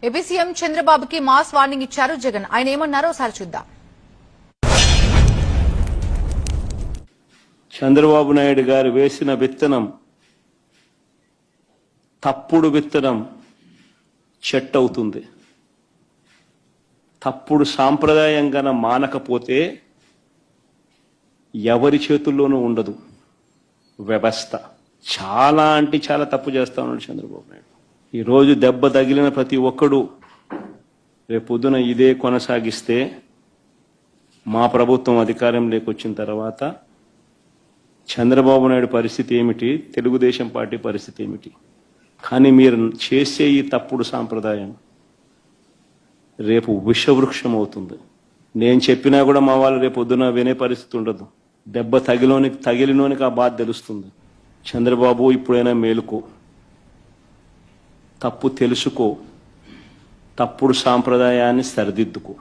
AP CM చంద్రబాబుకి mass warning ఇచ్చారు జగన్. ఆయన ఏమన్నారో ఒకసారి చూద్దాం. చంద్రబాబు నాయుడు గారు వేసిన విత్తనం, తప్పుడు విత్తనం చెట్టు అవుతుంది. తప్పుడు సాంప్రదాయంగా మానకపోతే ఎవరి చేతుల్లోనూ ఉండదు వ్యవస్థ. చాలా అంటే చాలా తప్పు చేస్తా ఉన్నాడు చంద్రబాబు నాయుడు. ఈరోజు దెబ్బ తగిలిన ప్రతి ఒక్కడు రేపొద్దున ఇదే కొనసాగిస్తే మా ప్రభుత్వం అధికారంలోకి వచ్చిన తర్వాత చంద్రబాబు నాయుడు పరిస్థితి ఏమిటి, తెలుగుదేశం పార్టీ పరిస్థితి ఏమిటి? కానీ మీరు చేసే ఈ తప్పుడు సాంప్రదాయం రేపు విషవృక్షం అవుతుంది. నేను చెప్పినా కూడా మా వాళ్ళు రేపు పొద్దున వినే పరిస్థితి ఉండదు. దెబ్బ తగిలినోనికి ఆ బాధ తెలుస్తుంది. చంద్రబాబు ఇప్పుడైనా మేలుకో, తప్పు తెలుసుకో, తప్పుడు సాంప్రదాయాన్ని సరిదిద్దుకో.